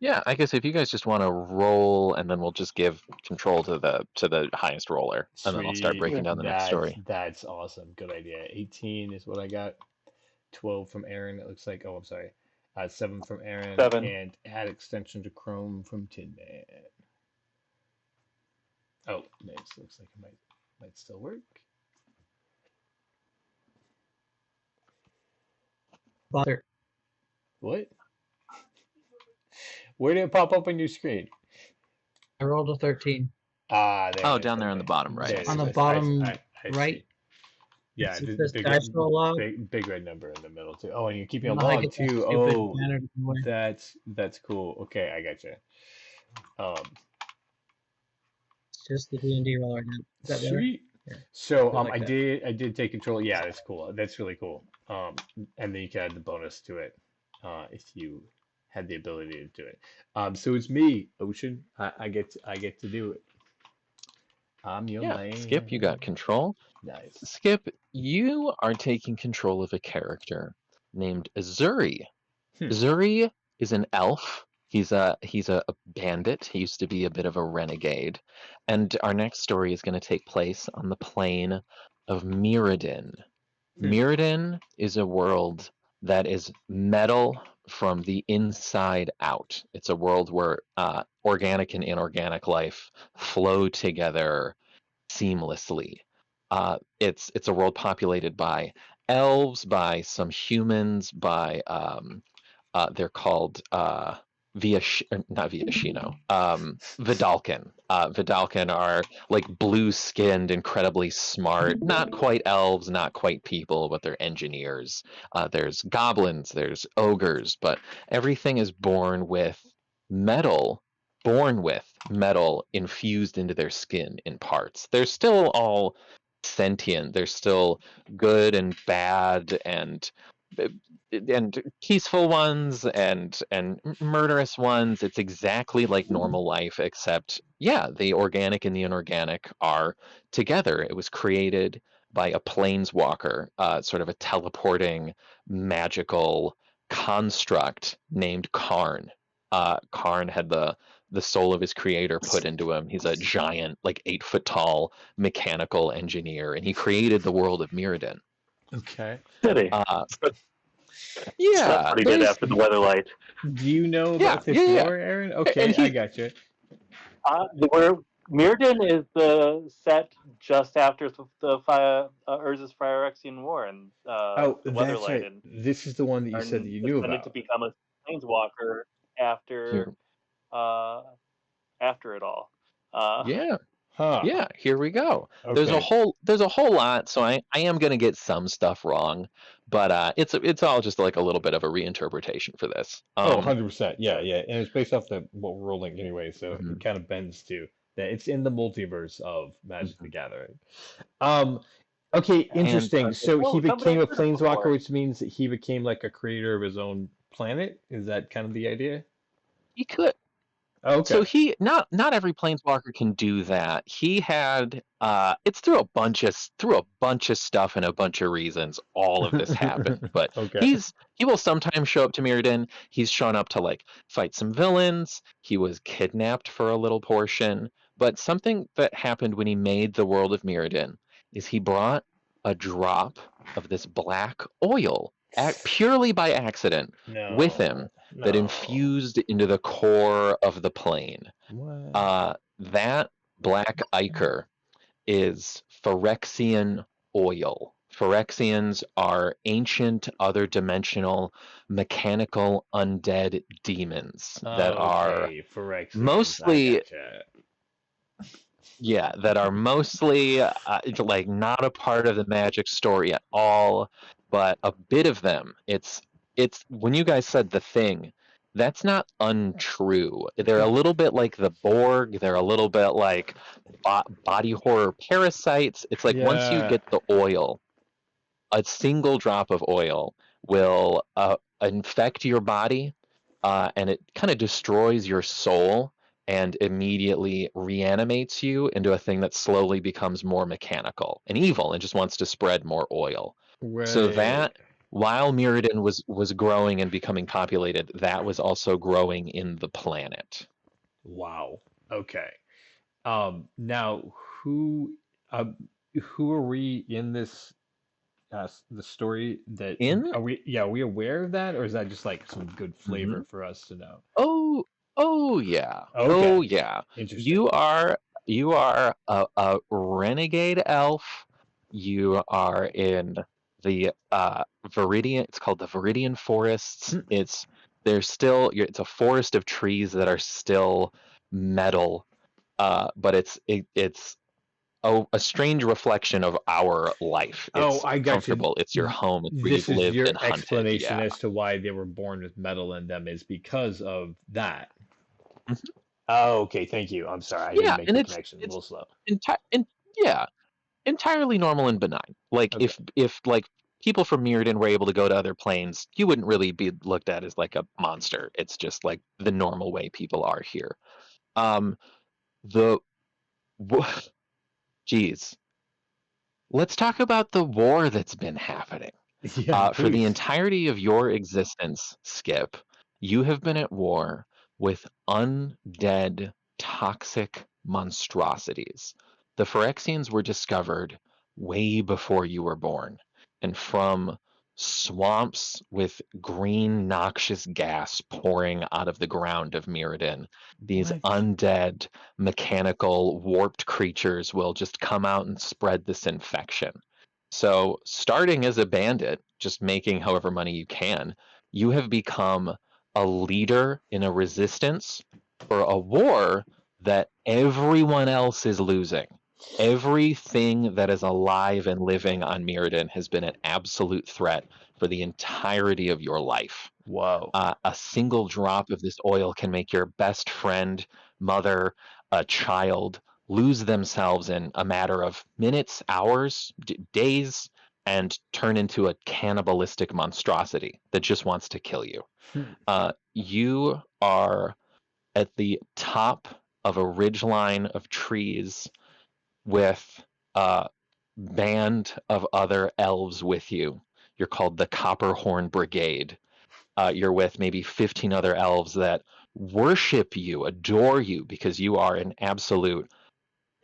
Yeah, I guess if you guys just want to roll, and then we'll just give control to the highest roller, and then I'll start Sweet. breaking down the next story. That's awesome. Good idea. 18 is what I got. 12 from Aaron. It looks like. Oh, I'm sorry. 7 from Aaron, 7. and add extension to Chrome from Tin Man. Oh, nice. Looks like it might still work. Father. What? Where did it pop up on your screen? I rolled a 13. Ah, there Oh, it is. down there on the Okay, bottom right. there it On is. the I, bottom I right, see. Yeah, it the says dice roll log. big red number in the middle too. Oh, and you're keeping a Not like log it's that too. stupid Oh, banner way. that's cool. Okay, I got you. It's just the D&D roller again. Is that better? Sweet. Here, So do it like that. I did take control. Yeah, that's cool. That's really cool. And then you can add the bonus to it, if you had the ability to do it. So it's me, Ocean. I get to do it. I'm your Yeah, Skip, you man. got control. Nice. Skip, you are taking control of a character named Zuri. Hmm. Zuri is an elf. He's a bandit. He used to be a bit of a renegade. And our next story is going to take place on the plane of Mirrodin. Hmm. Mirrodin is a world that is metal from the inside out. It's a world where organic and inorganic life flow together seamlessly. It's a world populated by elves, by some humans, by they're called not Viashino, Vidalcan. Vidalcan are like blue-skinned, incredibly smart. Not quite elves, not quite people, but they're engineers. There's goblins, there's ogres, but everything is metal born with metal infused into their skin in parts. They're still all sentient. They're still good and bad and peaceful ones and murderous ones. It's exactly like normal life, except yeah, the organic and the inorganic are together. It was created by a planeswalker, sort of a teleporting magical construct named Karn. Karn had the soul of his creator put into him. He's a giant, like 8 foot tall mechanical engineer, and he created the world of Mirrodin. Okay. City. Uh, Slept yeah, pretty good there's after the weather light. Do you know yeah, about yeah, this yeah. lore, Aaron? And Okay, I he got you. Where Mirrodin is the set just after the Urza's Phyrexian War and Oh, the that's Weatherlight, right. and This is the one that you said that Arn you knew ascended to about. become a planeswalker after here, uh, after it all. Uh, yeah, Huh. yeah. Here we go. Okay. There's a whole lot, so I am gonna get some stuff wrong, but it's all just like a little bit of a reinterpretation for this. Oh, 100%. Yeah, yeah. And it's based off the what we're rolling anyway, so it Mhm, kind of bends to that it's in the multiverse of Magic the mhm. Gathering. Um, okay, And interesting. like, So he oh, somebody became I've a heard of planeswalker, before. which means that he became like a creator of his own planet. Is that kind of the idea? he could. Oh, So okay. he not every planeswalker can do that. He had it's through a bunch of stuff and a bunch of reasons all of this happened. But Okay. he will sometimes show up to Mirrodin. He's shown up to like fight some villains. He was kidnapped for a little portion. But something that happened when he made the world of Mirrodin is he brought a drop of this black oil purely by accident with him No, that no. infused into the core of the plane. What? That black ichor is Phyrexian oil. Phyrexians are ancient, other dimensional, mechanical undead demons that are Okay, Phyrexians. I mostly, gotcha. yeah, that are mostly like not a part of the magic story at all, but a bit of them. It's when you guys said the thing, that's not untrue. They're a little bit like the Borg. They're a little bit like body horror parasites. It's like once you Yeah. get the oil, a single drop of oil will infect your body, and it kind of destroys your soul and immediately reanimates you into a thing that slowly becomes more mechanical and evil and just wants to spread more oil. So Right. that while Mirrodin was growing and becoming populated, that was also growing in the planet. Wow. Okay. Now who um who are we in this the story that In are we aware of that, or is that just like some good Mhm. flavor for us to know? Oh, oh yeah. Okay. Oh yeah. Interesting. You are you are a renegade elf. You are in the Viridian, it's called the Viridian Forests. Hmm. There's still it's a forest of trees that are still metal. But it's a strange reflection of our life. Oh, It's I got you. comfortable. It's your home. It's where This you've is lived your and hunted. explanation Yeah. as to why they were born with metal in them is because of that. Mhm. Oh, okay. Thank you. I'm sorry. I didn't Yeah, make and the it's connection. A it's little slow. yeah, entirely normal and benign. Like Okay. if like people from Mirrodin were able to go to other planes, you wouldn't really be looked at as like a monster. It's just like the normal way people are here. Um, the geez, let's talk about the war that's been happening. Yeah, For the please. entirety of your existence, Skip, you have been at war with undead, toxic monstrosities. The Phyrexians were discovered way before you were born, and from swamps with green, noxious gas pouring out of the ground of Mirrodin, these What? undead, mechanical, warped creatures will just come out and spread this infection. So, starting as a bandit, just making however money you can, you have become a leader in a resistance for a war that everyone else is losing. Everything that is alive and living on Mirrodin has been an absolute threat for the entirety of your life. Whoa. A single drop of this oil can make your best friend, mother, a child lose themselves in a matter of minutes, hours, days, and turn into a cannibalistic monstrosity that just wants to kill you. Hmm. You are at the top of a ridgeline of trees with a band of other elves with you. You're called the Copperhorn Brigade. You're with maybe 15 other elves that worship you, adore you, because you are an absolute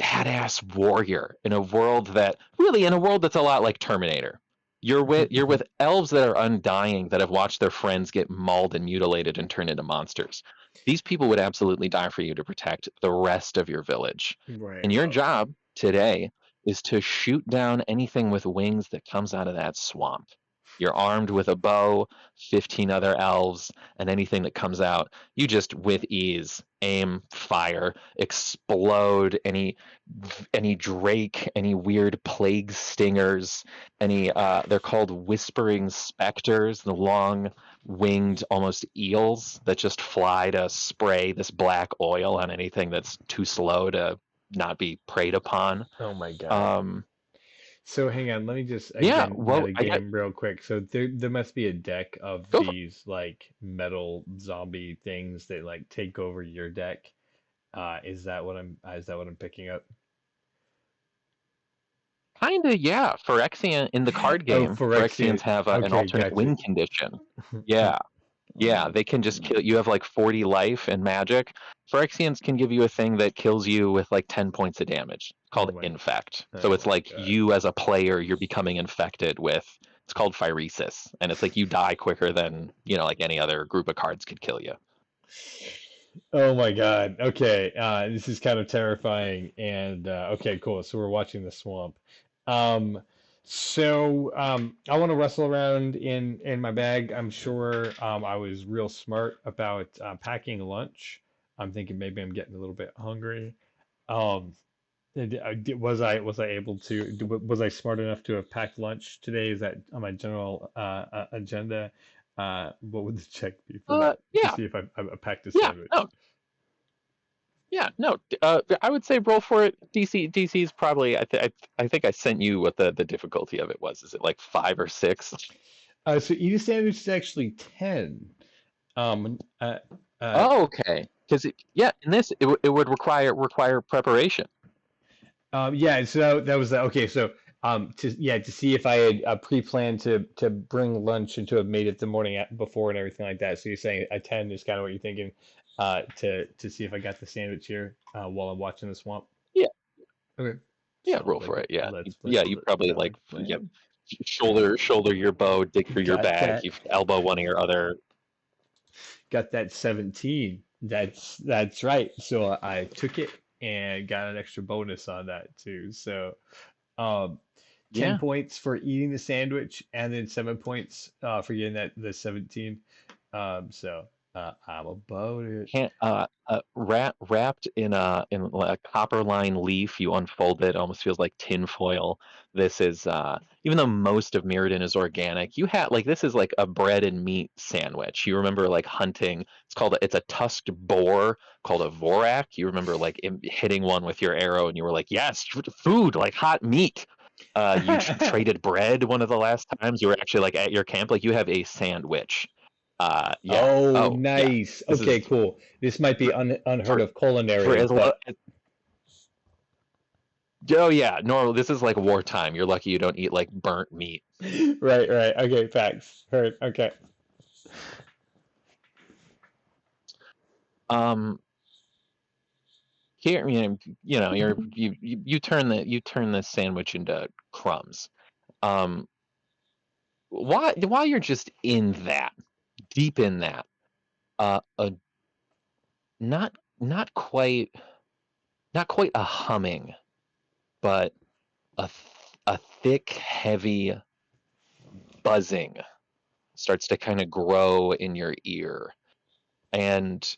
badass warrior in a world that's a lot like Terminator. You're with elves that are undying, that have watched their friends get mauled and mutilated and turn into monsters. These people would absolutely die for you to protect the rest of your village. Right. And your Oh. job today is to shoot down anything with wings that comes out of that swamp. You're armed with a bow, 15 other elves, and anything that comes out, you just with ease aim, fire, explode any drake, any weird plague stingers, any they're called whispering specters, the long winged almost eels that just fly to spray this black oil on anything that's too slow to not be preyed upon. Oh my God. Um, So hang on, let me just yeah, again well, I got metagame real quick. So there must be a deck of go for these like metal zombie things that like take over your deck. Is that what I'm picking up? kinda yeah. Phyrexian in the card Oh, game, Phyrexians Phyrexian. have an Okay, alternate gotcha. win condition. Yeah. Yeah, they can just kill you. Have like 40 life and magic. Phyrexians can give you a thing that kills you with like 10 points of damage, Oh called my, infect. So oh it's my like God. you as a player, you're becoming infected with, it's called phyresis, and it's like you die quicker than, like any other group of cards could kill you. Oh my God. Okay. This is kind of terrifying. And okay, cool. So we're watching the swamp. Um, I want to wrestle around in my bag. I'm sure I was real smart about packing lunch. I'm thinking maybe I'm getting a little bit hungry. Um, was I able to was I smart enough to have packed lunch today? Is that on my general agenda? What would the check be for that to Yeah, see if I packed a yeah, sandwich? no, yeah, no. I would say roll for it. DC is probably. I think I sent you what the difficulty of it was. Is it like 5 or 6? So eat a sandwich is actually 10. Um, uh, uh, Oh, okay. Because yeah, in this it would require preparation. yeah, so that was that. Okay, so to see if I had pre-planned to bring lunch and to have made it the morning before and everything like that. So you're saying a 10 is kind of what you're thinking, to see if I got the sandwich here while I'm watching the swamp. Yeah, Okay. yeah, So roll for it. Yeah, let's you probably go like with yeah, plan. shoulder your bow, dig through your Got bag, that. you elbow one of your other. Got that 17. That's right. So I took it and got an extra bonus on that too. So um 10 Yeah, points for eating the sandwich and then 7 points for getting that the 17. So I'm about it. wrapped in a copper line leaf. You unfold it, almost feels like tin foil. This is even though most of Mirrodin is organic, you have like this is like a bread and meat sandwich. You remember like hunting. It's a tusked boar called a vorak. You remember like hitting one with your arrow, and you were like, yes, food like hot meat. You traded bread one of the last times you were actually like at your camp. Like you have a sandwich. Yeah. Oh, Oh, yeah. nice. This Okay, is cool. This might be unheard for of for culinary, as lo but oh yeah, normal. This is like wartime. You're lucky you don't eat like burnt meat. right, right. Okay, facts. Heard. Okay. Um, here, you turn the sandwich into crumbs. Um, while you're just in that, deep in that, a not not quite not quite a humming, but a thick, heavy buzzing starts to kind of grow in your ear. And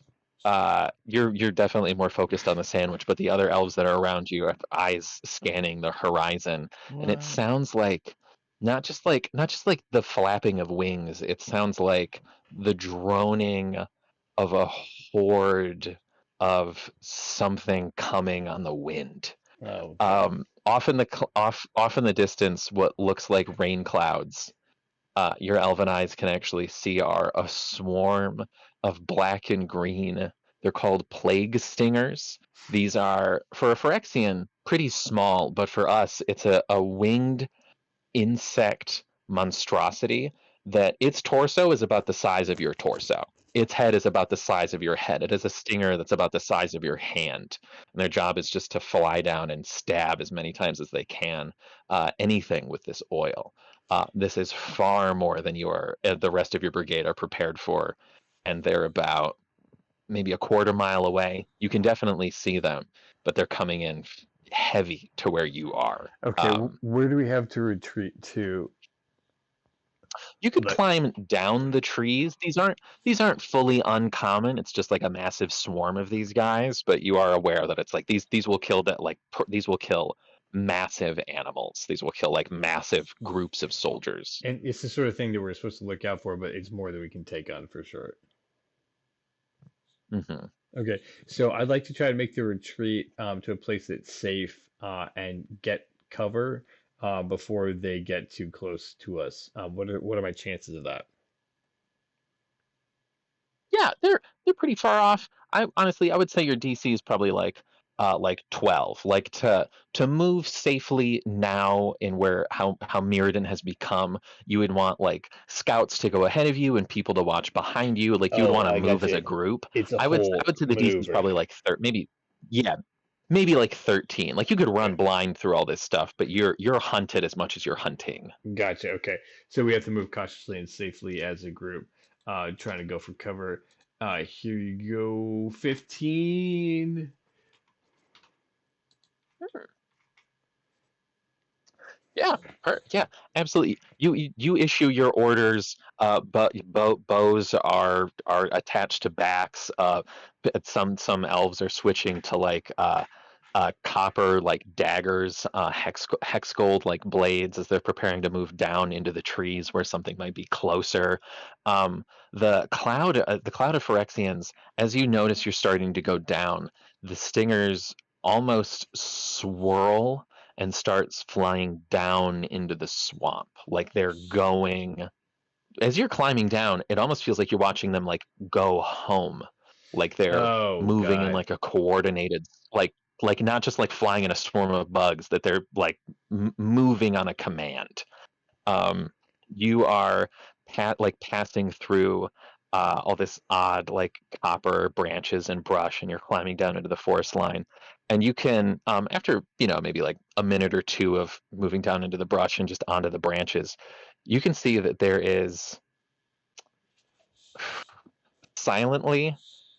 you're definitely more focused on the sandwich, but the other elves that are around you have eyes scanning the horizon, and it What? sounds like not just like the flapping of wings. It sounds like the droning of a horde of something coming on the wind. Oh, okay. Off in the distance, what looks like rain clouds, your elven eyes can actually see are a swarm of black and green. They're called plague stingers. These are, for a Phyrexian, pretty small, but for us, it's a winged insect monstrosity that its torso is about the size of your torso. Its head is about the size of your head. It has a stinger that's about the size of your hand. And their job is just to fly down and stab as many times as they can anything with this oil. This is far more than the rest of your brigade are prepared for. And they're about maybe a quarter mile away. You can definitely see them, but they're coming in heavy to where you are. Okay, where do we have to retreat to? You could Like, climb down the trees. These aren't fully uncommon. It's just like a massive swarm of these guys, but you are aware that it's like these will kill these will kill massive animals. These will kill like massive groups of soldiers. and it's the sort of thing that we're supposed to look out for, but it's more than we can take on for sure. Hmm. Okay, so I'd like to try to make the retreat to a place that's safe and get cover before they get too close to us. What are my chances of that? Yeah, they're pretty far off. I honestly I would say your DC is probably like 12. Like to move safely now in where how Mirrodin has become, you would want like scouts to go ahead of you and people to watch behind you. Like you would Oh, want to I got move as a you. group. It's a I whole would say the DC is maneuver. probably like maybe yeah, maybe like 13. Like you could Okay, run blind through all this stuff, but you're hunted as much as you're hunting. gotcha. Okay, so we have to move cautiously and safely as a group, trying to go for cover. Here you go, 15. Yeah, yeah, absolutely. You issue your orders, but bows are attached to backs. Some elves are switching to like copper like daggers, hex gold like blades as they're preparing to move down into the trees where something might be closer. The cloud of Phyrexians, as you notice, you're starting to go down. The stingers almost swirl and starts flying down into the swamp. Like they're going, as you're climbing down, it almost feels like you're watching them like go home. Like they're Oh moving in God. like a coordinated, like like not just like flying in a swarm of bugs, that they're like moving on a command. Um, you are like passing through all this odd like copper branches and brush, and you're climbing down into the forest line. And you can, after maybe like a minute or two of moving down into the brush and just onto the branches, you can see that there is silently,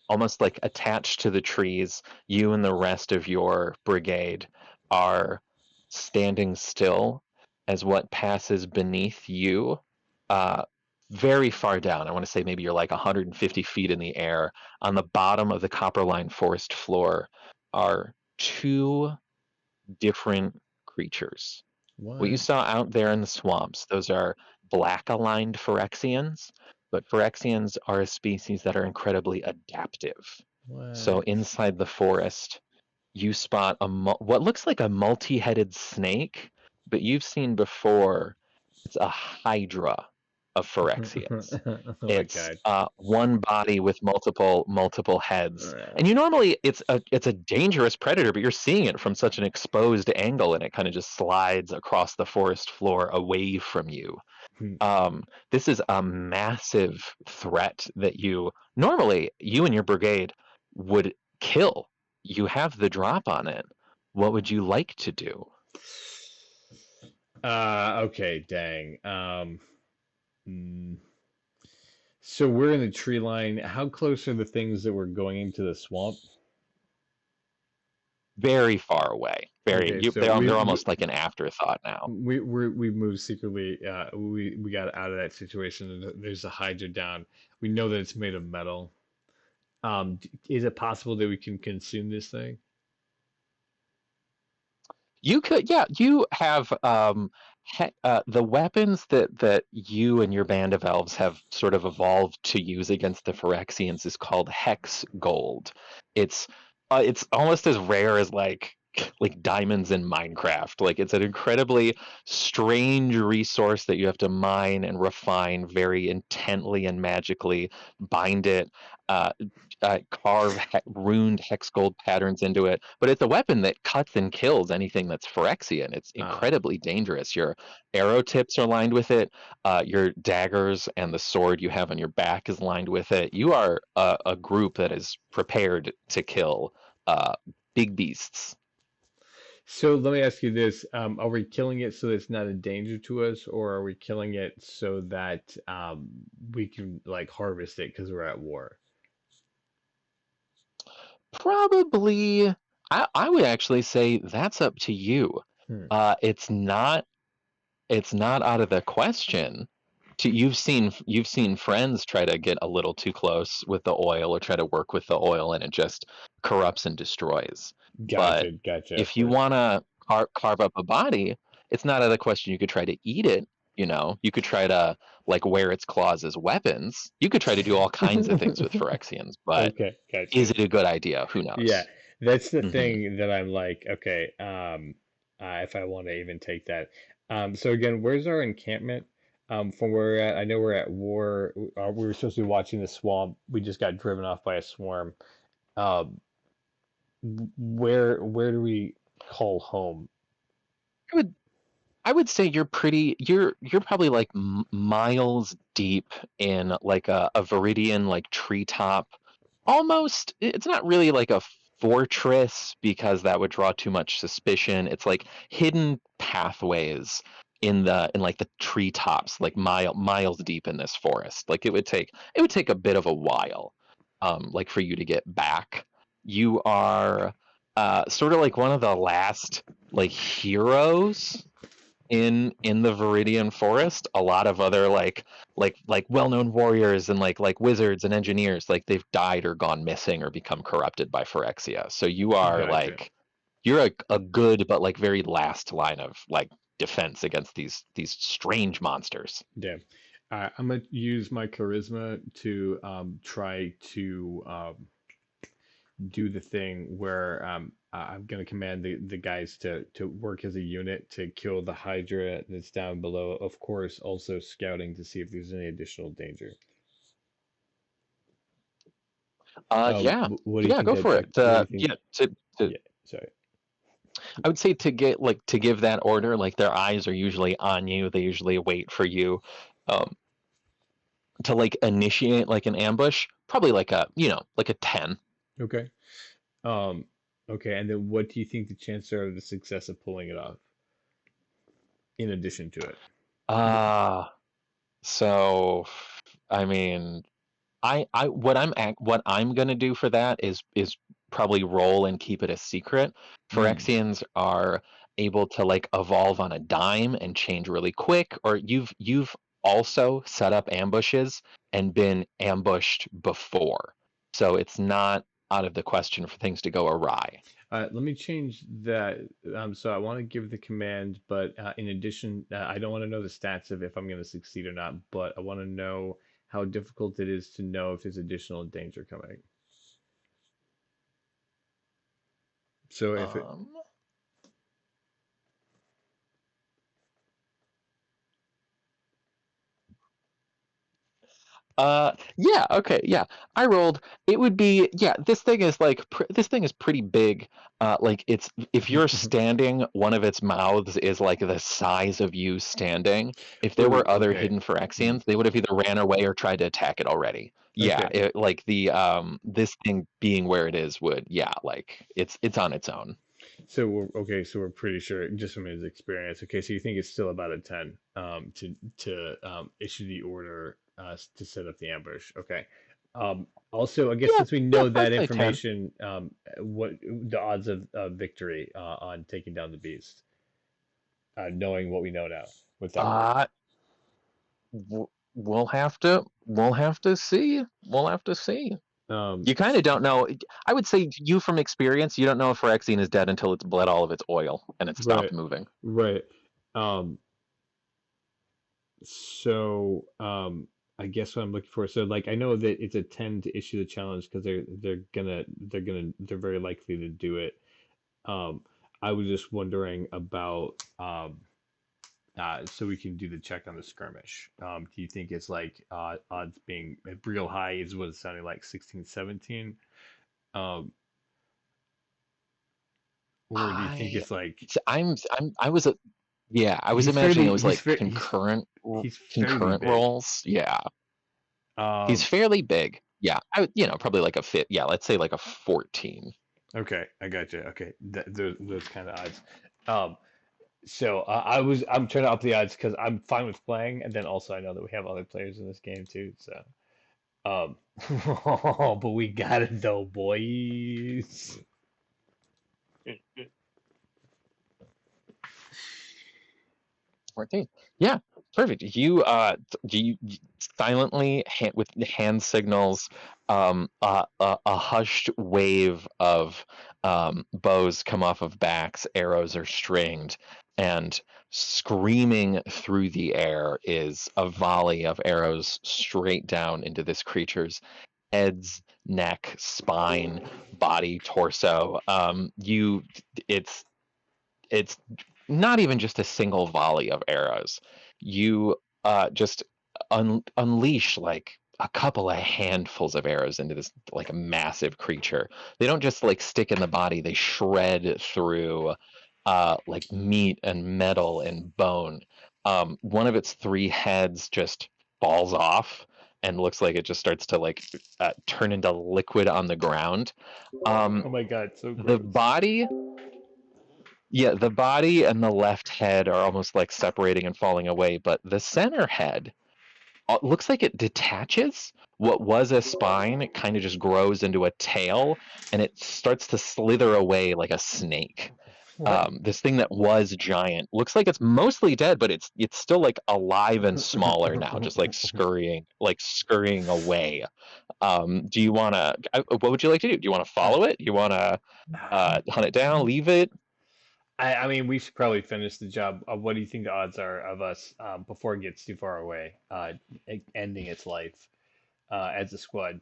almost like attached to the trees, you and the rest of your brigade are standing still as what passes beneath you, uh, very far down. I want to say maybe you're like 150 feet in the air. On the bottom of the copperline forest floor are two different creatures. What you What? saw out there in the swamps, those are black aligned Phyrexians, but Phyrexians are a species that are incredibly adaptive. So What? inside the forest, you spot what looks like a multi-headed snake, but you've seen before. It's a hydra of Phyrexians. Oh my It's god. one body with multiple heads, Uh, and you normally it's a dangerous predator, but you're seeing it from such an exposed angle, and it kind of just slides across the forest floor away from you. hmm. This is a massive threat that you and your brigade would kill. You have the drop on it. What would you like to do? Okay, dang. Mm, so we're in the tree line. How close are the things that were going into the swamp? Very far away. Okay, so They're almost like an afterthought now. we moved secretly. We got out of that situation. And there's a Hydra down. We know that it's made of metal. Is it possible that we can consume this thing? You could, yeah, you have the weapons that you and your band of elves have sort of evolved to use against the Phyrexians is called hex gold. It's it's almost as rare as like diamonds in Minecraft. Like it's an incredibly strange resource that you have to mine and refine very intently and magically, bind it, uh, carve runed hex gold patterns into it. But it's a weapon that cuts and kills anything that's Phyrexian. It's Uh, incredibly dangerous. Your arrow tips are lined with it. Your daggers and the sword you have on your back is lined with it. You are a group that is prepared to kill uh, big beasts. so let me ask you this: are we killing it so that it's not a danger to us, or are we killing it so that we can like harvest it because we're at war? Probably, I would actually say that's up to you. Hmm. It's not out of the question. You've seen friends try to get a little too close with the oil or try to work with the oil, and it just corrupts and destroys. But Gotcha, gotcha. Of if you course. want to carve up a body, it's not out of the question. You could try to eat it. You could try to like wear its claws as weapons. You could try to do all kinds of things with Phyrexians, but Okay, is gotcha. it a good idea? Who Yeah, knows? that's the Hmm. thing that I'm like, okay, if I want to even take that. So again, where's our encampment? From where we're at, I know we're at war. We were supposed to be watching the swamp. We just got driven off by a swarm. Um, where do we call home? I would I would say you're probably like miles deep in like a Viridian like treetop. Almost, it's not really like a fortress because that would draw too much suspicion. It's like hidden pathways in like the treetops, like miles deep in this forest. Like it would take a bit of a while, like for you to get back. You are sort of like one of the last like heroes in the Viridian Forest. A lot of other like well-known warriors and like wizards and engineers, like they've died or gone missing or become corrupted by Phyrexia. So you are Gotcha. like you're a good but like very last line of like defense against these strange monsters. Yeah. I'm gonna use my charisma to try to do the thing where I'm going to command the guys to work as a unit to kill the Hydra that's down below. Of course, also scouting to see if there's any additional danger. Yeah. What do you Yeah, think go that? for it. What do you think? Yeah, to Yeah. Sorry. I would say to give that order, like their eyes are usually on you. They usually wait for you um, to like initiate like an ambush. Probably like a like a 10. Okay. Um, okay, and then what do you think the chances are of the success of pulling it off in addition to it? Uh so I mean, what I'm gonna do for that is probably roll and keep it a secret. Mm. Phyrexians are able to like evolve on a dime and change really quick, or you've also set up ambushes and been ambushed before. So it's not out of the question for things to go awry. Let me change that. So I want to give the command, but in addition, I don't want to know the stats of if I'm going to succeed or not, but I want to know how difficult it is to know if there's additional danger coming. So if it, Um, yeah, okay, yeah. I rolled. It would be, yeah, this thing is like this thing is pretty big. Like it's if you're standing, one of its mouths is like the size of you standing. If there oh, were other okay, hidden mm, Phyrexians, they would have either ran away or tried to attack it already. Yeah, okay. like the this thing being where it is would, yeah, like it's on its own. So we're okay. So we're pretty sure, just from his experience. Okay, so you think it's still about a 10 to issue the order to set up the ambush. Okay. Also, I guess Yeah, since we yeah, know I'd that say 10. information, what the odds of victory on taking down the beast, knowing what we know now with that word. Uh we'll have to see. We'll have to see. Um, You kind of don't know. I would say you from experience, you don't know if Phyrexian is dead until it's bled all of its oil and it's stopped right, moving. right. Um, So, I guess what I'm looking for. So, like, I know that it's a 10 to issue the challenge because they're very likely to do it. Um, I was just wondering about so we can do the check on the skirmish. Do you think it's like odds being real high is what it's sounding like 16, 17? Um, or do you think I, it's like I was, yeah, I was he's imagining it fairly was he's like fair he's fairly concurrent big. rolls. Yeah, he's Um, fairly big. Yeah, probably like a fit. Yeah, let's say like a 14. okay, I got you. Okay, those kind of odds. Um, So I'm trying to up the odds because I'm fine with playing, and then also I know that we have other players in this game too. So, um, but we got it though, boys. 14. Yeah, perfect. You silently with hand signals a hushed wave of bows come off of backs, arrows are stringed, and screaming through the air is a volley of arrows straight down into this creature's heads, neck, spine, body, torso. It's it's not even just a single volley of arrows. You just unleash like a couple of handfuls of arrows into this like a massive creature. They don't just like stick in the body; they shred through like meat and metal and bone. One of its three heads just falls off and looks like it just starts to like turn into liquid on the ground. Um, Oh my God, so the gross. body yeah, the body and the left head are almost like separating and falling away, but the center head looks like it detaches. What was a spine, it kind of just grows into a tail and it starts to slither away like a snake. What? This thing that was giant looks like it's mostly dead, but it's still like alive and smaller now, just like scurrying away. Do you want to? What would you like to do? Do you want to follow it? Do you want to hunt it down, leave it? I mean, we should probably finish the job. What do you think the odds are of us before it gets too far away, ending its life as a squad?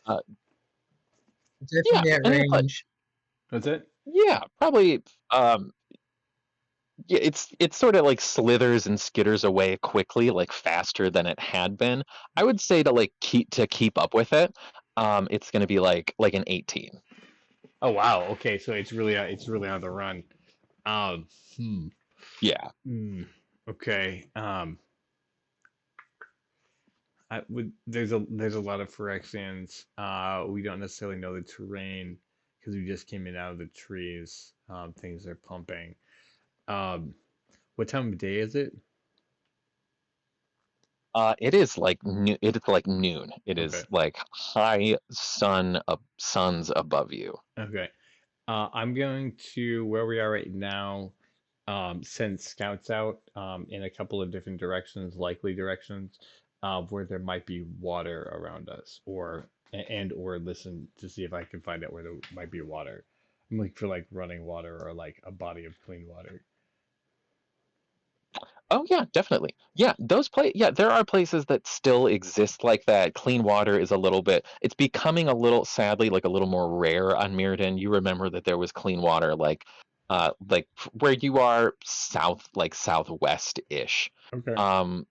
Uh, yeah, Definitely at and range. That's it. yeah, probably. Yeah, it's sort of like slithers and skitters away quickly, like faster than it had been. I would say to like keep up with it. It's going to be like an 18. Oh wow. Okay, so it's really on the run. Um, hmm. Yeah. hmm. Okay. There's a lot of Phyrexians. We don't necessarily know the terrain because we just came in out of the trees. Things are pumping. Um, what time of day is it? It is like it is like noon. It Okay. is like high suns above you. Okay. I'm going to where we are right now. Send scouts out in a couple of different directions, likely directions, where there might be water around us, or listen to see if I can find out where there might be water. I'm looking for like running water or like a body of clean water. Oh yeah, definitely. Yeah, yeah, there are places that still exist like that. Clean water is a little bit it's becoming a little sadly like a little more rare on Mirrodin. You remember that there was clean water where you are south like southwest-ish. Okay.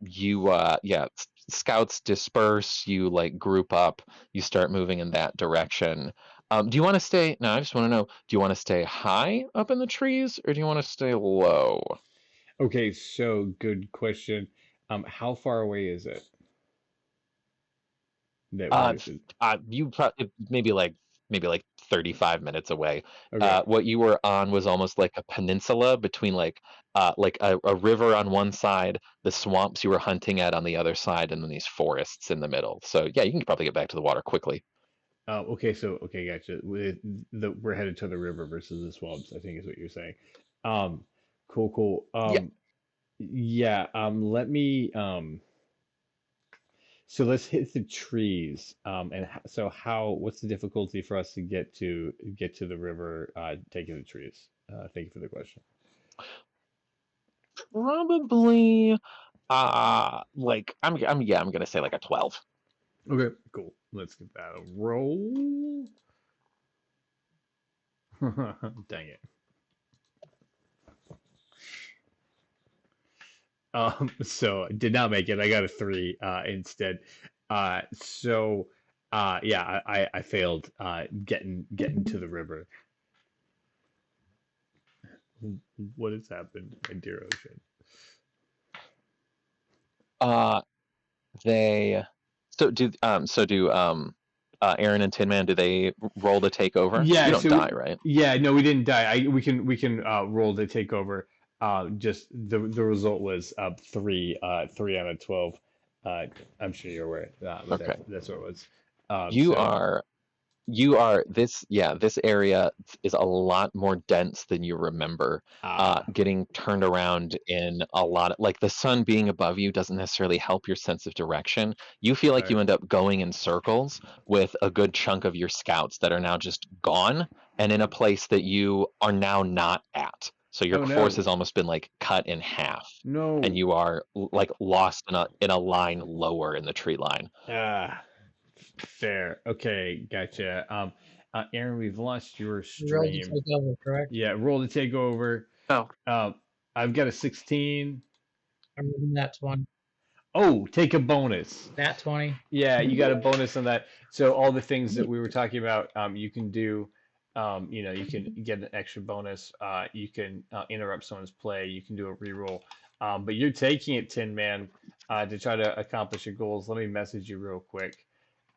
Yeah, scouts disperse, you like group up, you start moving in that direction. Do you want to stay? No, I just want to know, do you want to stay high up in the trees or do you want to stay low? Okay, so good question. How far away is it that Uh, we're you probably maybe like 35 minutes away. okay. What you were on was almost like a peninsula between like a river on one side, the swamps you were hunting at on the other side, and then these forests in the middle. So yeah, you can probably get back to the water quickly. Okay, so okay, gotcha. We're headed to the river versus the swamps, I think is what you're saying. Um, cool, cool. Yeah. Yeah. Let me. So let's hit the trees. So what's the difficulty for us to get to the river, taking the trees? Thank you for the question. Probably like I'm gonna say like a 12. Okay, cool. Let's give that a roll. Dang it. So I did not make it. I got a three instead. So yeah, I failed getting to the river. What has happened, my dear ocean? Uh they so do Aaron and Tin Man, do they roll to take over? You Yeah, don't die, right? yeah, no, we didn't die. We can roll to take over. Just the result was three out of 12. Uh, I'm sure you're aware, but Okay. that's what it was. You So are You are this area is a lot more dense than you remember. ah, Getting turned around in a lot of, like the sun being above you doesn't necessarily help your sense of direction. You feel like right. you end up going in circles with a good chunk of your scouts that are now just gone and in a place that you are now not at. So your Oh force no, has almost been like cut in half, and no. you are like lost in a line lower in the tree line. Ah, fair. Okay, gotcha. Aaron, we've lost your You rolled to stream. take over, correct? Yeah, roll to take over. Oh, I've got a 16. I'm moving that 20. Oh, take a bonus. That 20. Yeah, you got a bonus on that. So all the things that we were talking about, you can do. You can get an extra bonus. You can interrupt someone's play. You can do a reroll. But you're taking it, Tin Man, to try to accomplish your goals. Let me message you real quick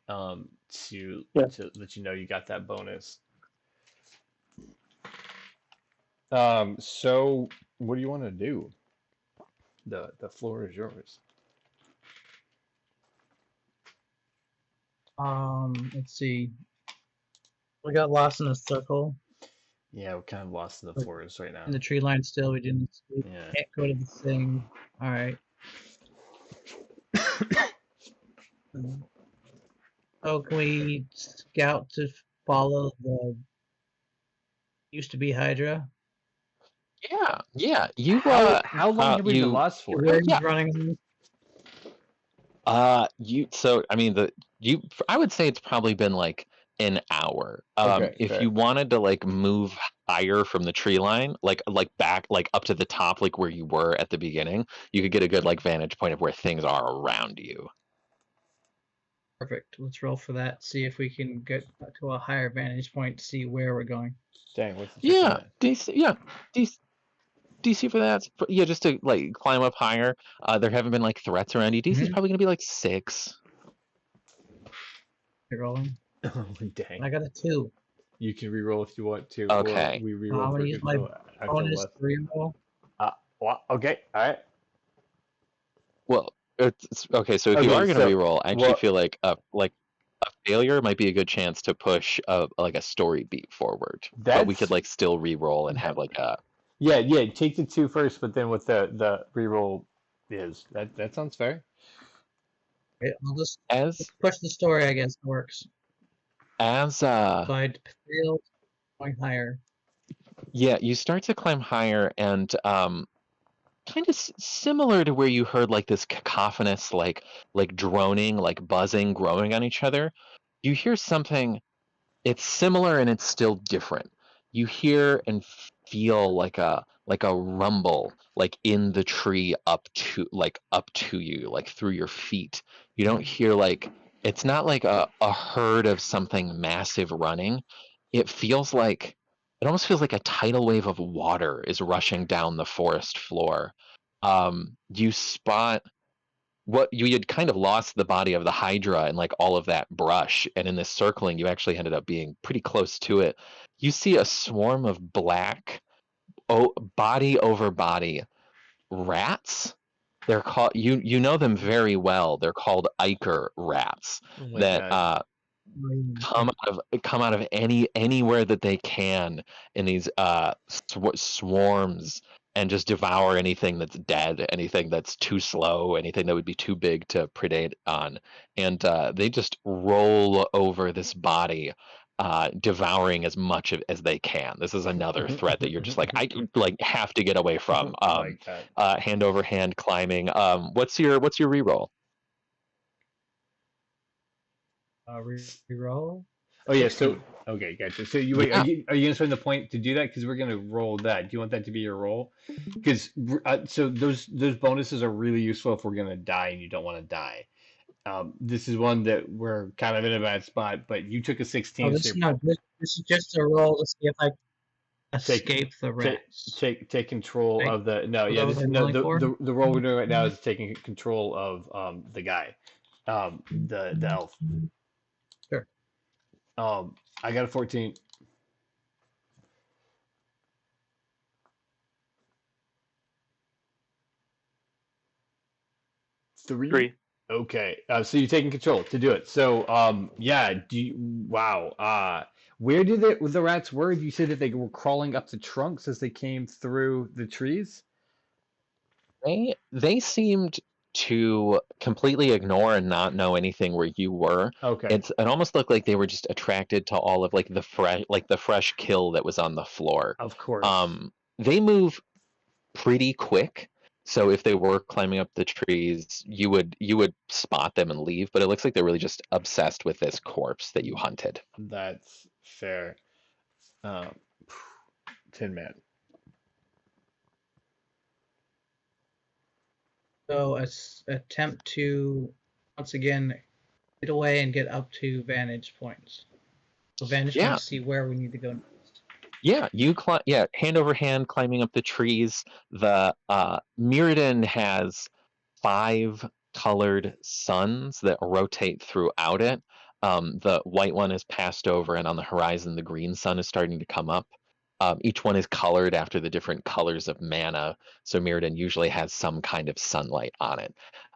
to Yeah. let you know you got that bonus. So what do you want to do? The floor is yours. Let's see. We got lost in a circle Yeah, we're kind of lost in the like, forest right now. in the tree line still. We didn't escape. Yeah. Can't go to the thing. All right. Oh, can we scout to follow the used to be Hydra? yeah. How long have we been You lost for? Where he's yeah. running? You so I mean the you I would say it's probably been like an hour. Okay, If you fair. wanted to like move higher from the tree line, like back like up to the top, like where you were at the beginning, you could get a good like vantage point of where things are around you. Perfect. Let's roll for that. See if we can get to a higher vantage point to see where we're going. Dang, what's the Yeah, that? DC. Yeah, DC for that. Yeah, just to like climb up higher. There haven't been like threats around you. DC's probably gonna be like 6. You're rolling. Oh, dang. I got a 2. You can reroll if you want to, or Okay. we I'm reroll for gonna use my control after bonus left. 3 roll. Well, okay, all right. Well, it's okay. So if you Okay, are gonna so reroll, I actually feel like a failure might be a good chance to push like a story beat forward. But we could that's like still reroll and have like a yeah. Take the 2 first, but then what the reroll is that sounds fair. Okay, I'll just as push the story, I guess, works. as So I failed going higher. yeah, you start to climb higher and kind of similar to where you heard like this cacophonous like droning, like buzzing, growing on each other. You hear something. It's similar and it's still different. You hear and feel like a rumble like in the tree up to you, like through your feet. You don't hear like it's not like a herd of something massive running. It almost feels like a tidal wave of water is rushing down the forest floor. You spot what you had kind of lost the body of the Hydra and like all of that brush, and in this circling, you actually ended up being pretty close to it. You see a swarm of black, body over body rats. They're called you know them very well. They're called Iker rats Oh my that god. come out of anywhere that they can in these swarms and just devour anything that's dead, anything that's too slow, anything that would be too big to predate on, and they just roll over this body, devouring as much as they can. This is another threat that you're just like I like have to get away from. Oh my god. Hand over hand climbing. What's your reroll? Reroll. Oh yeah, 16. so okay, gotcha. So you wait, Yeah. are you gonna spend the point to do that? Because we're gonna roll that. Do you want that to be your roll? Because so those bonuses are really useful if we're gonna die and you don't want to die. This is one that we're kind of in a bad spot, but you took a Oh, 16, this so is no. This is just a roll to see if I take escape the rats. take control Right? of the no, Is yeah, that what this I'm no rolling for? the role we're doing right now is taking control of the guy, the elf. Sure. I got a 14. Three. 3. Okay. So you're taking control to do it. So yeah. Wow. Where did the rats were? You said that they were crawling up the trunks as they came through the trees. They seemed to completely ignore and not know anything where you were. Okay. It almost looked like they were just attracted to all of like the fresh kill that was on the floor. Of course. They move pretty quick. So if they were climbing up the trees, you would spot them and leave, but it looks like they're really just obsessed with this corpse that you hunted. That's fair. Um, Tin Man. So attempt to once again get away and get up to vantage points. So vantage Yeah. points, see where we need to go next. Yeah, hand over hand climbing up the trees. The Mirrodin has 5 colored suns that rotate throughout it. The white one is passed over, and on the horizon, the green sun is starting to come up. Each one is colored after the different colors of mana, so Mirrodin usually has some kind of sunlight on it.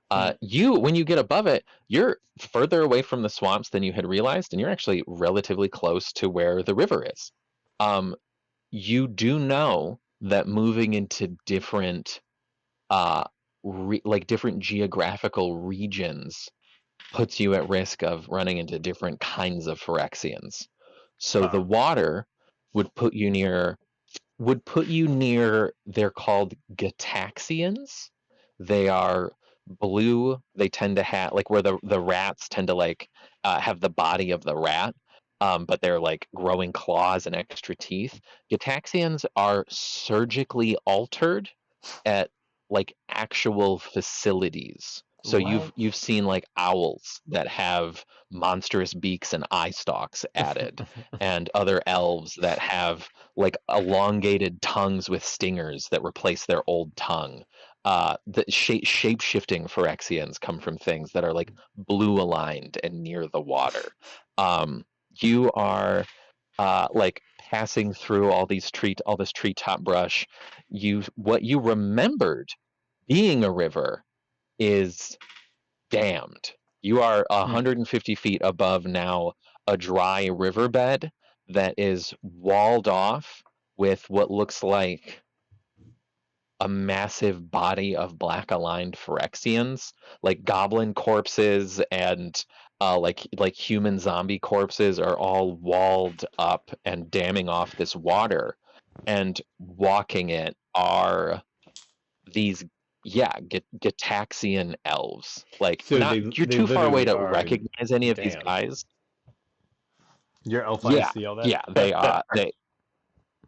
When you get above it, you're further away from the swamps than you had realized, and you're actually relatively close to where the river is. You do know that moving into different different geographical regions puts you at risk of running into different kinds of Phyrexians. So the water would put you near they're called Gataxians. They are blue. They tend to have like where the rats tend to have the body of the rat, but they're like growing claws and extra teeth. Gataxians are surgically altered at like actual facilities So What? you've seen like owls that have monstrous beaks and eye stalks added, and other elves that have like elongated tongues with stingers that replace their old tongue. The shape shifting Phyrexians come from things that are like blue aligned and near the water. You are like passing through all this treetop brush. What you remembered being a river is dammed. You are Hmm. 150 feet above now a dry riverbed that is walled off with what looks like a massive body of black aligned Phyrexians, like goblin corpses and like human zombie corpses are all walled up and damming off this water, and walking it are these Gitaxian elves. Like So not you're they too far away literally to are recognize any of these damned. guys. Your elf eyes Yeah, see all yeah, they that? are they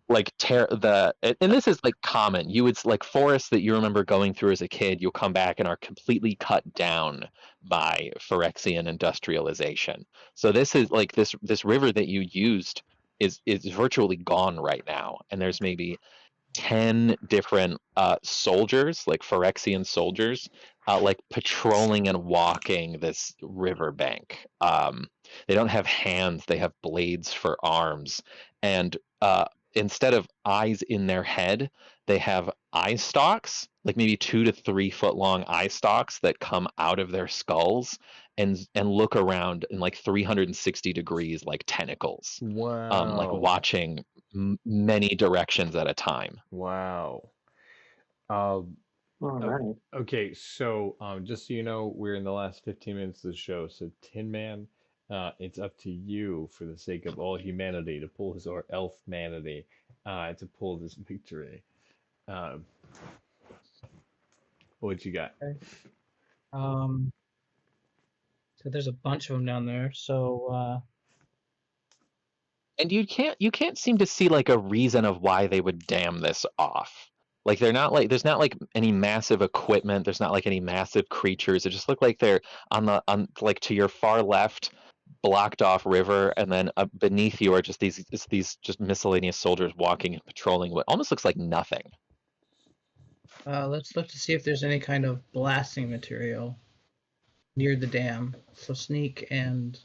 like tear the and this is like common. You would like forests that you remember going through as a kid, you'll come back and are completely cut down by Phyrexian industrialization. So this is like this river that you used is virtually gone right now, and there's maybe 10 different soldiers, like Phyrexian soldiers, like patrolling and walking this riverbank. They don't have hands, they have blades for arms. And instead of eyes in their head, they have eye stalks, like maybe 2 to 3 foot long eye stalks that come out of their skulls and look around in like 360 degrees like tentacles, like Wow. watching many directions at a time. Wow. Um, All o- right. okay, so just so you know, we're in the last 15 minutes of the show. So Tin Man, it's up to you for the sake of all humanity to pull his or elf manity to pull this victory. Um, what you got? Okay. Um, so there's a bunch of them down there. So And you can't seem to see like a reason of why they would dam this off. Like they're not like there's not like any massive equipment, there's not like any massive creatures. It just look like they're on like to your far left blocked off river, and then beneath you are just these just miscellaneous soldiers walking and patrolling what almost looks like nothing. let's look to see if there's any kind of blasting material near the dam. So sneak and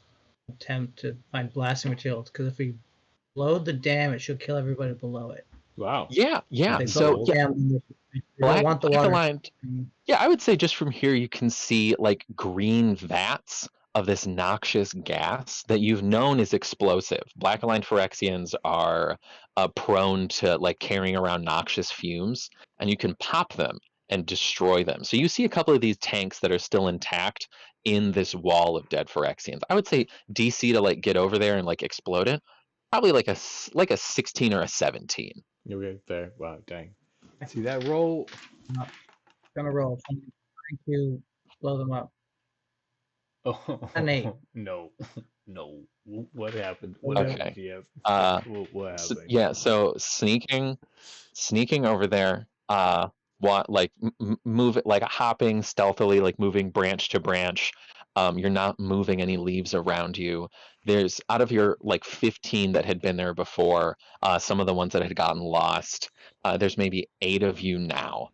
attempt to find blasting materials, because if we load the dam, it should kill everybody below it. Wow. Yeah, yeah. They So built Cool. the dam. They don't black want the black water. aligned. Yeah, I would say just from here you can see like green vats of this noxious gas that you've known is explosive. Black aligned Phyrexians are prone to like carrying around noxious fumes, and you can pop them and destroy them. So you see a couple of these tanks that are still intact in this wall of dead Phyrexians. I would say DC to like get over there and like explode it, probably like a 16 or a 17. Okay, fair. Wow, dang. See that roll? I'm gonna roll. I'm trying to blow them up. An 8. Oh, no. No. What happened? What Okay. happened, Okay. GF? What So, happened? yeah, so sneaking over there, like move it like hopping stealthily, like moving branch to branch. You're not moving any leaves around you. There's out of your like 15 that had been there before, some of the ones that had gotten lost. There's maybe 8 of you now.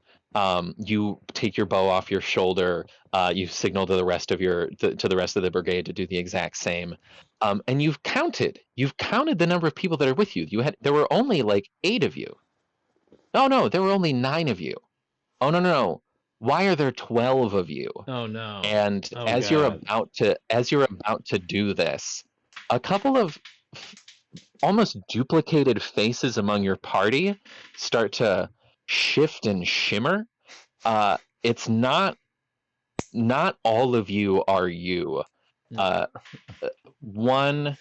You take your bow off your shoulder. You signal to the rest of to the rest of the brigade to do the exact same. And you've counted the number of people that are with you. There were only like 8 of you. Oh no, there were only 9 of you. Oh no, no, no. Why are there 12 of you? Oh no. And Oh god. as you're about to do this, a couple of almost duplicated faces among your party start to shift and shimmer. It's not all of you are you. Uh, one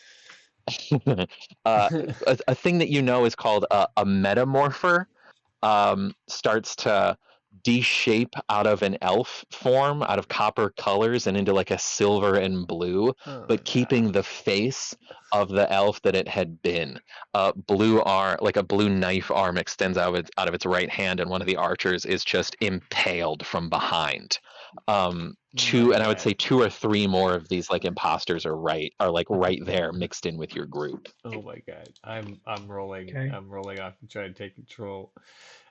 a thing that you know is called a metamorpher, starts to de-shape out of an elf form, out of copper colors and into like a silver and blue, Oh but keeping the face of the elf that it had been. Blue arm, like a blue knife arm, extends out of its right hand, and one of the archers is just impaled from behind. My And I would God. say 2 or 3 more of these like imposters are like right there mixed in with your group. Oh my God. I'm rolling. Okay. I'm rolling off to try to take control.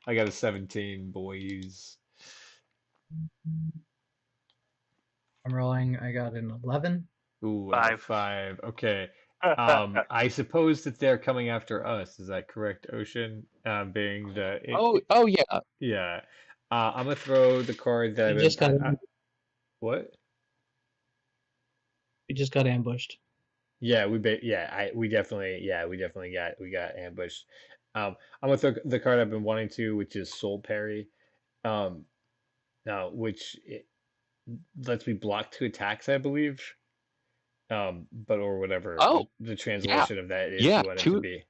I got a 17, boys. I'm rolling. I got an 11. Ooh, I got 5. 5. Okay. I suppose that they're coming after us. Is that correct, Ocean? Being the Oh yeah. yeah. I'm gonna throw the card that You I've been. just got What? you just got ambushed. Yeah, we definitely got ambushed. I'm gonna throw the card I've been wanting to, which is Soul Parry. Um, which it lets me block 2 attacks, I believe. But or whatever Oh, the yeah. translation of that is Yeah, you want it to 2 be.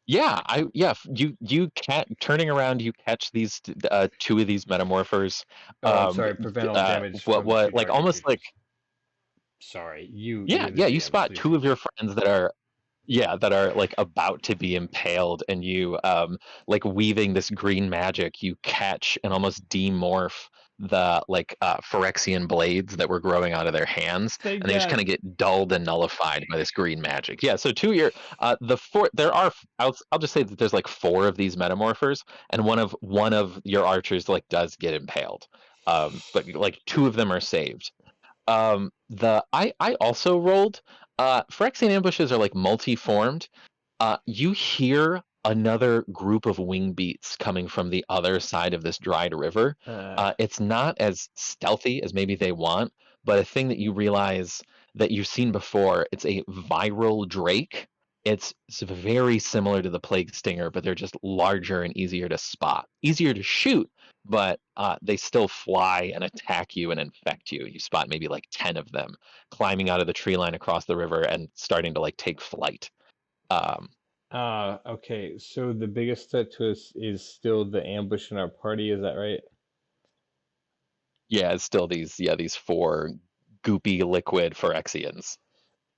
yeah, turning around, you catch these 2 of these metamorphers. Oh, I'm sorry. Prevent all damage from 2 What like target almost like creatures. Sorry, you're yeah, the yeah, you GM. spot Please 2 of your continue. friends that are like about to be impaled, and you like weaving this green magic, you catch and almost demorph the like Phyrexian blades that were growing out of their hands, Thank and they just kind God. of get dulled and nullified by this green magic. Yeah, so 2 year the 4 there are I'll just say that there's like 4 of these metamorphers, and one of your archers like does get impaled. But like 2 of them are saved. The I also rolled. Phyrexian ambushes are like multi-formed. You hear another group of wing beats coming from the other side of this dried river. Uh, It's not as stealthy as maybe they want, but a thing that you realize that you've seen before, it's a viral drake. It's very similar to the plague stinger, but they're just larger and easier to spot, easier to shoot, but they still fly and attack you and infect you. You spot maybe like 10 of them climbing out of the tree line across the river and starting to like take flight. Um, okay, so the biggest threat to us is still the ambush in our party, is that right? yeah, it's still these 4 goopy liquid Phyrexians.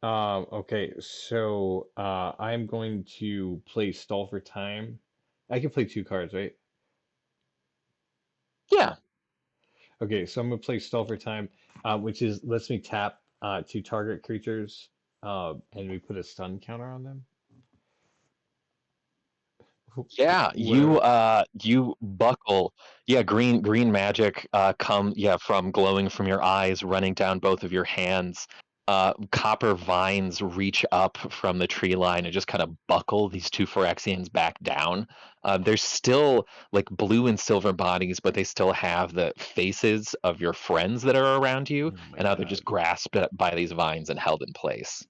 Okay, so I'm going to play Stall for Time. I can play 2 cards, right? Yeah, Okay, so I'm gonna play Stall for Time, which is lets me tap 2 target creatures, and we put a stun counter on them. yeah, Whatever. you buckle. Yeah, green magic come yeah from glowing from your eyes, running down both of your hands. Copper vines reach up from the tree line and just kind of buckle these 2 Phyrexians back down. There's still like blue and silver bodies, but they still have the faces of your friends that are around you, Oh my and now they're God. just grasped by these vines and held in place.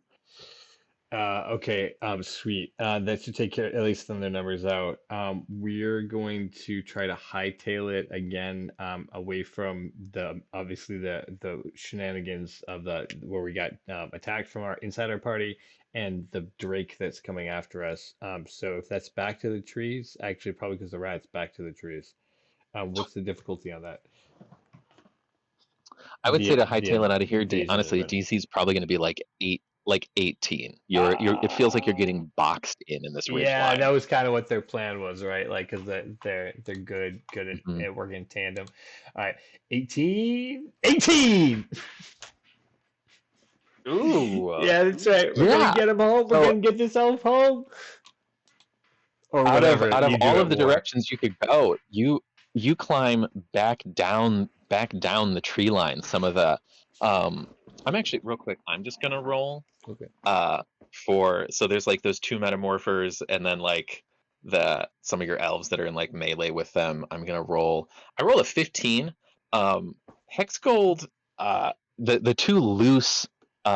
Okay, sweet. That should take care, at least then their numbers out. We're going to try to hightail it again, away from the obviously the shenanigans of the where we got attacked from our inside our party and the Drake that's coming after us. So if that's back to the trees, actually probably because the rat's back to the trees. What's the difficulty on that? I would say to The hightail it out of here. day's Honestly, movement. DC is probably going to be like 18. You're. It feels like you're Ah. getting boxed in this ridge Yeah, that line. was kind of what their plan was, right? Like, because they're good Mhm. at working in tandem. All right, 18, 18. Ooh, Yeah, that's right. We're gonna yeah. get him home. We're So gonna get this elf home, or whatever out of you do all at of the war. directions you could go, you climb back down the tree line. Some of the I'm actually real quick. I'm just gonna roll Okay. uh for so there's like those 2 metamorphers and then like the some of your elves that are in like melee with them. I'm gonna roll. I roll a 15. Hex gold. The 2 loose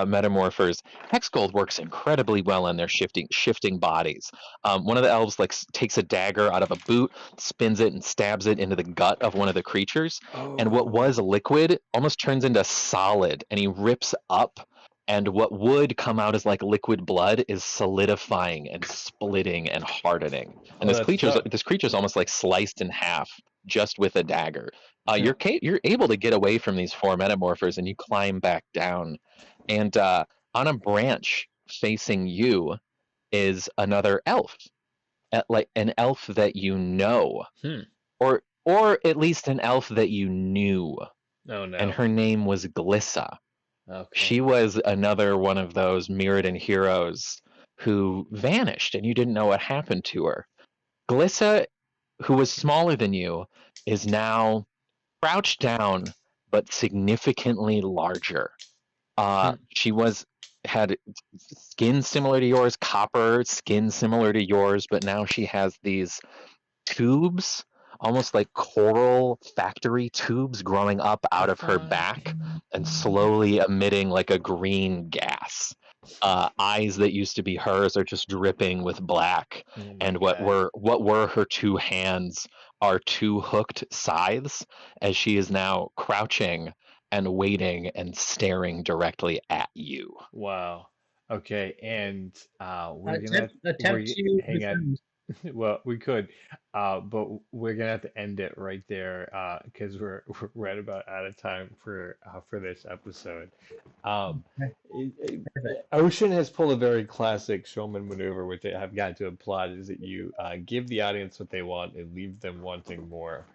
metamorphers. Hex gold works incredibly well on their shifting bodies. One of the elves like takes a dagger out of a boot, spins it and stabs it into the gut of one of the creatures, and what was Oh, liquid almost turns into solid, and he rips up, and what would come out as like liquid blood is solidifying and splitting and hardening, and oh, that's tough. this creature's almost like sliced in half just with a dagger. Yeah. You're able to get away from these 4 metamorphers, and you climb back down, and on a branch facing you is another elf, like an elf that you know, Hmm. or or at least an elf that you knew, Oh no. and her name was Glissa. Okay. She was another one of those Mirrodin heroes who vanished, and you didn't know what happened to her. Glissa, who was smaller than you, is now crouched down, but significantly larger. She had skin similar to yours, copper skin similar to yours, but now she has these tubes, almost like coral factory tubes, growing up out of her back and slowly emitting like a green gas. Eyes that used to be hers are just dripping with black, Oh my and God. what were her two hands are two hooked scythes, as she is now crouching and waiting and staring directly at you. Wow. Okay, and we're gonna Attempt to hang on. defend. Well, we could, but we're gonna have to end it right there, because we're right about out of time for this episode. Um, Okay, perfect. Ocean has pulled a very classic showman maneuver, which I have got to applaud, is that you give the audience what they want and leave them wanting more.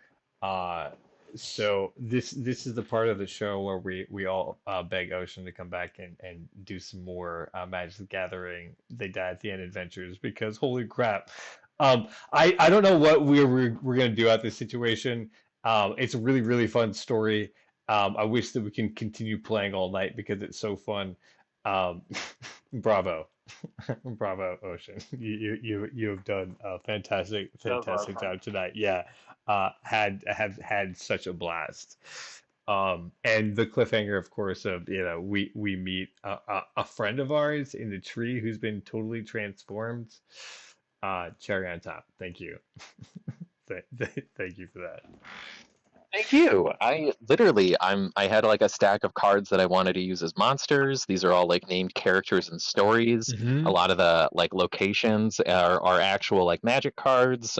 Uh, so this is the part of the show where we all beg Ocean to come back and do some more Magic the Gathering They Die at the End adventures, because holy crap. I don't know what we're gonna do at this situation. It's a really fun story. I wish that we can continue playing all night because it's so fun. Um, bravo, bravo, Ocean. You have done a fantastic That was a lot of fun. job tonight. Yeah, have had such a blast. And the cliffhanger, of course, of we meet a friend of ours in the tree who's been totally transformed. Cherry on top. Thank you. Thank you for that. Thank you. I had like a stack of cards that I wanted to use as monsters. These are all like named characters and stories. A Hmm. lot of the like locations are actual like magic cards.